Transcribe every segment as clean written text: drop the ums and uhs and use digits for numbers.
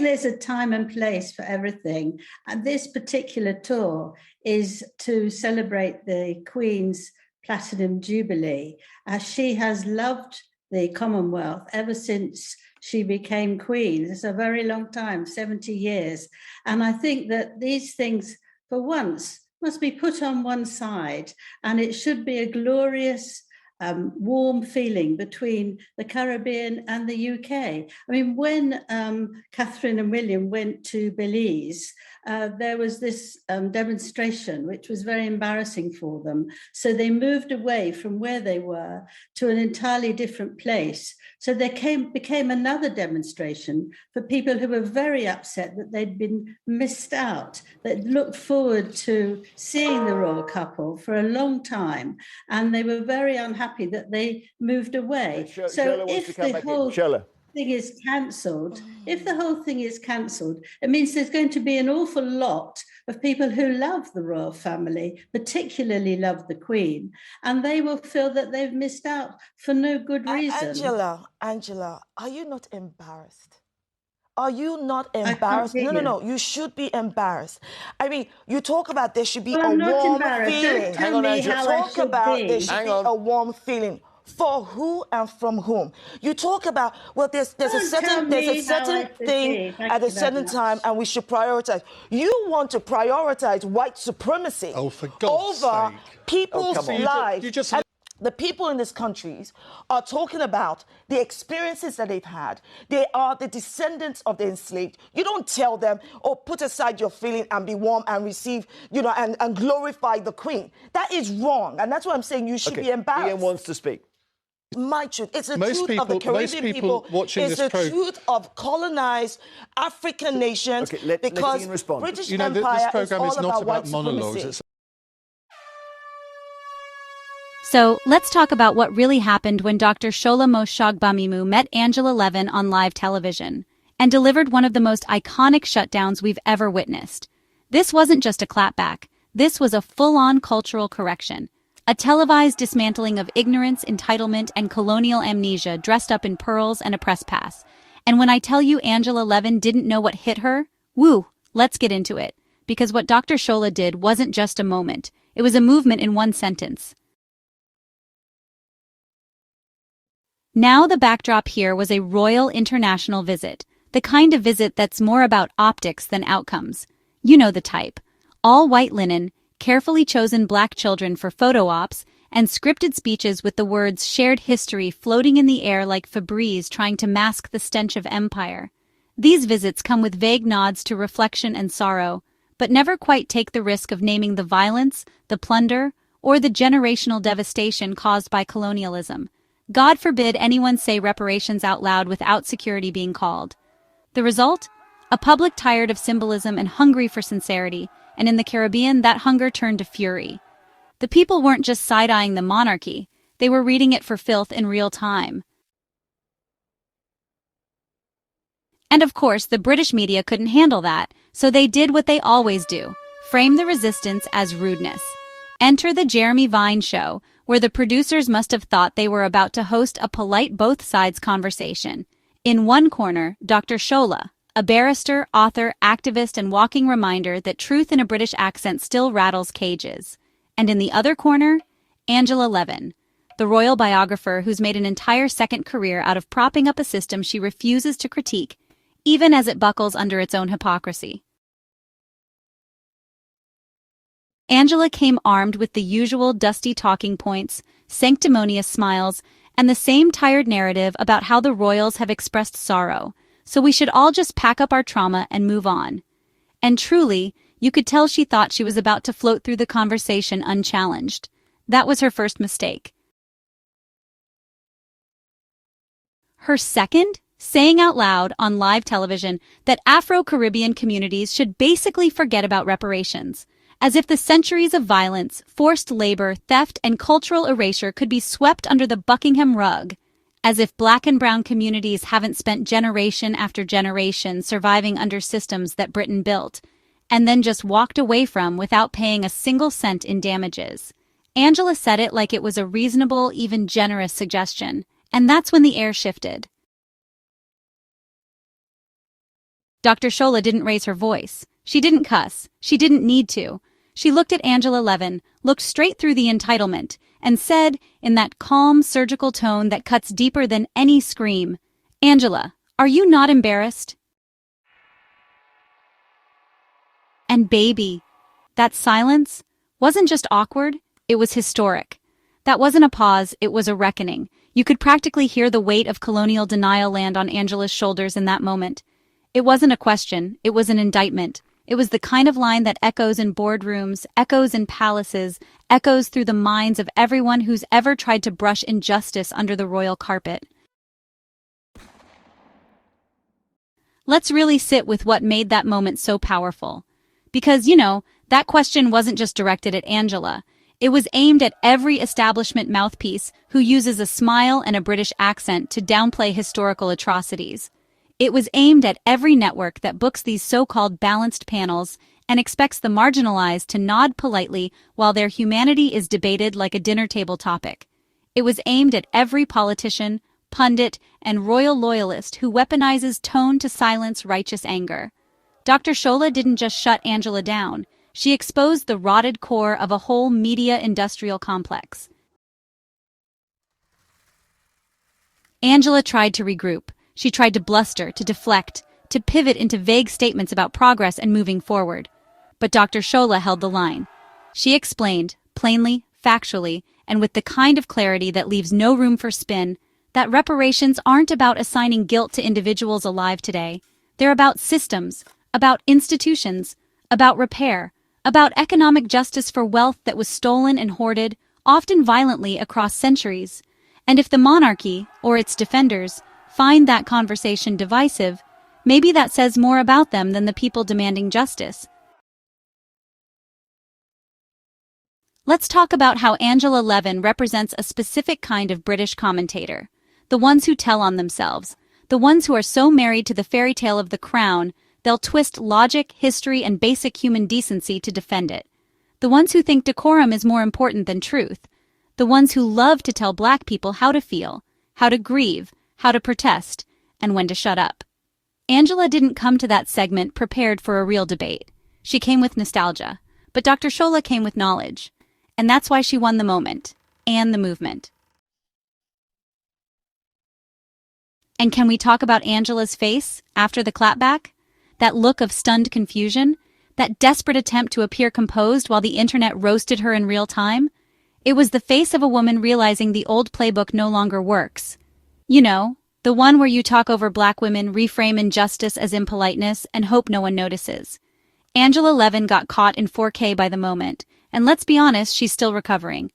there's a time and place for everything. And this particular tour is to celebrate the Queen's Platinum Jubilee. She has loved the Commonwealth ever since she became Queen. It's a very long time, 70 years. And I think that these things, for once, must be put on one side, and it should be a glorious warm feeling between the Caribbean and the UK. I mean, when Catherine and William went to Belize, there was this demonstration, which was very embarrassing for them. So they moved away from where they were to an entirely different place. So there became another demonstration for people who were very upset that they'd been missed out, that looked forward to seeing the royal couple for a long time, and they were very unhappy that they moved away. So if the whole thing is cancelled, if the whole thing is cancelled, it means there's going to be an awful lot of people who love the royal family, particularly love the Queen, and they will feel that they've missed out for no good reason. Angela, are you not embarrassed? Are you not embarrassed? No. You should be embarrassed. I mean, you talk about there should be a warm feeling. Hang on, Angela. You talk about there should be a warm feeling. For who and from whom? You talk about, well, there's a certain thing at a certain time, and we should prioritize. You want to prioritize white supremacy over people's lives. The people in these countries are talking about the experiences that they've had. They are the descendants of the enslaved. You don't tell them, oh, put aside your feeling and be warm and receive, and glorify the Queen. That is wrong. And that's why I'm saying you should be embarrassed. Ian wants to speak. My truth. It's the truth of the Caribbean people. It's the truth of colonized African nations. Okay, because British Empire this program is all not about monologues. So let's talk about what really happened when Dr. Shola Moshogbamimu met Angela Levin on live television and delivered one of the most iconic shutdowns we've ever witnessed. This wasn't just a clapback. This was a full-on cultural correction. A televised dismantling of ignorance, entitlement, and colonial amnesia dressed up in pearls and a press pass. And when I tell you Angela Levin didn't know what hit her, woo, let's get into it. Because what Dr. Shola did wasn't just a moment. It was a movement in one sentence. Now the backdrop here was a royal international visit. The kind of visit that's more about optics than outcomes. You know the type. All white linen, carefully chosen black children for photo ops, and scripted speeches with the words shared history floating in the air like Febreze trying to mask the stench of empire. These visits come with vague nods to reflection and sorrow, but never quite take the risk of naming the violence, the plunder, or the generational devastation caused by colonialism. God forbid anyone say reparations out loud without security being called. The result? A public tired of symbolism and hungry for sincerity, and in the Caribbean, that hunger turned to fury. The people weren't just side-eyeing the monarchy, they were reading it for filth in real time. And of course, the British media couldn't handle that, so they did what they always do, frame the resistance as rudeness. Enter the Jeremy Vine show, where the producers must have thought they were about to host a polite both sides conversation. In one corner, Dr. Shola, a barrister, author, activist, and walking reminder that truth in a British accent still rattles cages. And in the other corner, Angela Levin, the royal biographer who's made an entire second career out of propping up a system she refuses to critique, even as it buckles under its own hypocrisy. Angela came armed with the usual dusty talking points, sanctimonious smiles, and the same tired narrative about how the royals have expressed sorrow, so we should all just pack up our trauma and move on. And truly, you could tell she thought she was about to float through the conversation unchallenged. That was her first mistake. Her second? Saying out loud on live television that Afro-Caribbean communities should basically forget about reparations, as if the centuries of violence, forced labor, theft, and cultural erasure could be swept under the Buckingham rug, as if Black and brown communities haven't spent generation after generation surviving under systems that Britain built, and then just walked away from without paying a single cent in damages. Angela said it like it was a reasonable, even generous suggestion, and that's when the air shifted. Dr. Shola didn't raise her voice. She didn't cuss. She didn't need to. She looked at Angela Levin, looked straight through the entitlement, and said, in that calm, surgical tone that cuts deeper than any scream, "Angela, are you not embarrassed?" And baby, that silence wasn't just awkward, it was historic. That wasn't a pause, it was a reckoning. You could practically hear the weight of colonial denial land on Angela's shoulders in that moment. It wasn't a question, it was an indictment. It was the kind of line that echoes in boardrooms, echoes in palaces, echoes through the minds of everyone who's ever tried to brush injustice under the royal carpet. Let's really sit with what made that moment so powerful. Because, that question wasn't just directed at Angela. It was aimed at every establishment mouthpiece who uses a smile and a British accent to downplay historical atrocities. It was aimed at every network that books these so-called balanced panels and expects the marginalized to nod politely while their humanity is debated like a dinner table topic. It was aimed at every politician, pundit, and royal loyalist who weaponizes tone to silence righteous anger. Dr. Shola didn't just shut Angela down. She exposed the rotted core of a whole media industrial complex. Angela tried to regroup. She tried to bluster, to deflect, to pivot into vague statements about progress and moving forward. But Dr. Shola held the line. She explained, plainly, factually, and with the kind of clarity that leaves no room for spin, that reparations aren't about assigning guilt to individuals alive today. They're about systems, about institutions, about repair, about economic justice for wealth that was stolen and hoarded, often violently across centuries. And if the monarchy, or its defenders, find that conversation divisive, maybe that says more about them than the people demanding justice. Let's talk about how Angela Levin represents a specific kind of British commentator. The ones who tell on themselves. The ones who are so married to the fairy tale of the crown, they'll twist logic, history, and basic human decency to defend it. The ones who think decorum is more important than truth. The ones who love to tell Black people how to feel, how to grieve, how to protest, and when to shut up. Angela didn't come to that segment prepared for a real debate. She came with nostalgia, but Dr. Shola came with knowledge. And that's why she won the moment, and the movement. And can we talk about Angela's face after the clapback? That look of stunned confusion? That desperate attempt to appear composed while the internet roasted her in real time? It was the face of a woman realizing the old playbook no longer works. The one where you talk over Black women, reframe injustice as impoliteness, and hope no one notices. Angela Levin got caught in 4K by the moment, and let's be honest, she's still recovering.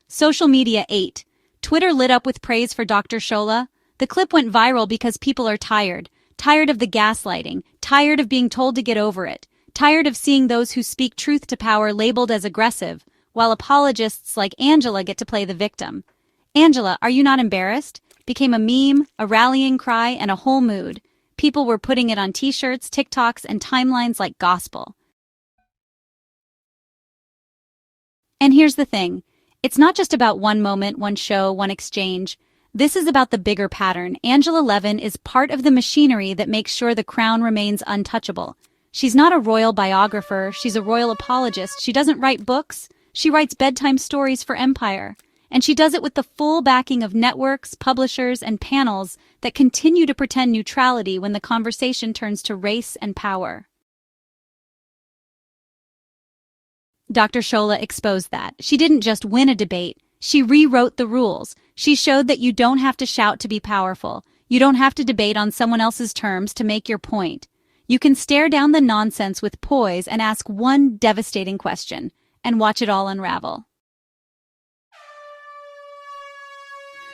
Social media ate. Twitter lit up with praise for Dr. Shola. The clip went viral because people are tired of the gaslighting, tired of being told to get over it, tired of seeing those who speak truth to power labeled as aggressive, while apologists like Angela get to play the victim. Angela, are you not embarrassed? Became a meme, a rallying cry, and a whole mood. People were putting it on t-shirts, TikToks, and timelines like gospel. And here's the thing. It's not just about one moment, one show, one exchange. This is about the bigger pattern. Angela Levin is part of the machinery that makes sure the crown remains untouchable. She's not a royal biographer. She's a royal apologist. She doesn't write books. She writes bedtime stories for Empire. And she does it with the full backing of networks, publishers, and panels that continue to pretend neutrality when the conversation turns to race and power. Dr. Shola exposed that. She didn't just win a debate. She rewrote the rules. She showed that you don't have to shout to be powerful. You don't have to debate on someone else's terms to make your point. You can stare down the nonsense with poise and ask one devastating question, and watch it all unravel.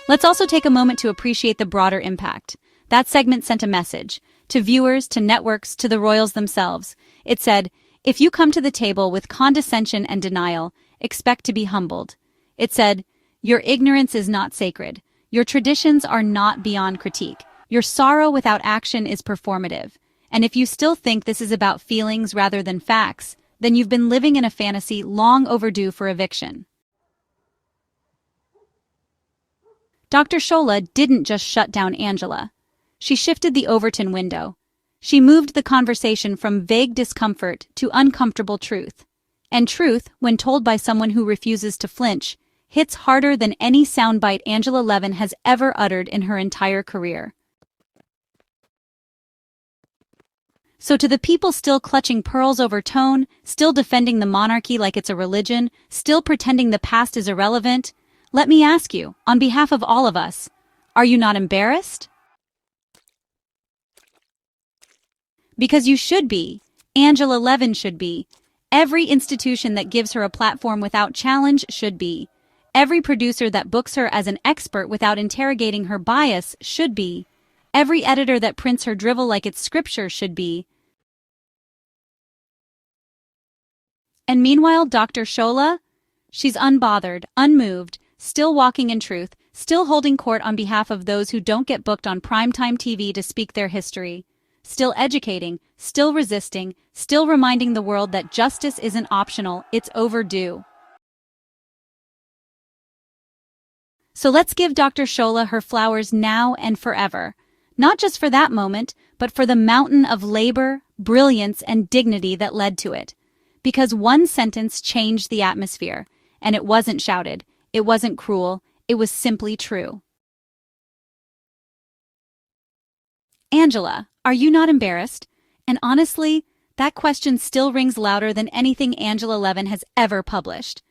Let's also take a moment to appreciate the broader impact. That segment sent a message to viewers, to networks, to the royals themselves. It said, if you come to the table with condescension and denial, expect to be humbled. It said, your ignorance is not sacred. Your traditions are not beyond critique. Your sorrow without action is performative. And if you still think this is about feelings rather than facts, then you've been living in a fantasy long overdue for eviction. Dr. Shola didn't just shut down Angela. She shifted the Overton window. She moved the conversation from vague discomfort to uncomfortable truth. And truth, when told by someone who refuses to flinch, hits harder than any soundbite Angela Levin has ever uttered in her entire career. So to the people still clutching pearls over tone, still defending the monarchy like it's a religion, still pretending the past is irrelevant, let me ask you, on behalf of all of us, are you not embarrassed? Because you should be. Angela Levin should be. Every institution that gives her a platform without challenge should be. Every producer that books her as an expert without interrogating her bias should be. Every editor that prints her drivel like it's scripture should be. And meanwhile, Dr. Shola? She's unbothered, unmoved, still walking in truth, still holding court on behalf of those who don't get booked on primetime TV to speak their history. Still educating, still resisting, still reminding the world that justice isn't optional, it's overdue. So let's give Dr. Shola her flowers now and forever. Not just for that moment, but for the mountain of labor, brilliance, and dignity that led to it. Because one sentence changed the atmosphere, and it wasn't shouted, it wasn't cruel, it was simply true. Angela, are you not embarrassed? And honestly, that question still rings louder than anything Angela Levin has ever published.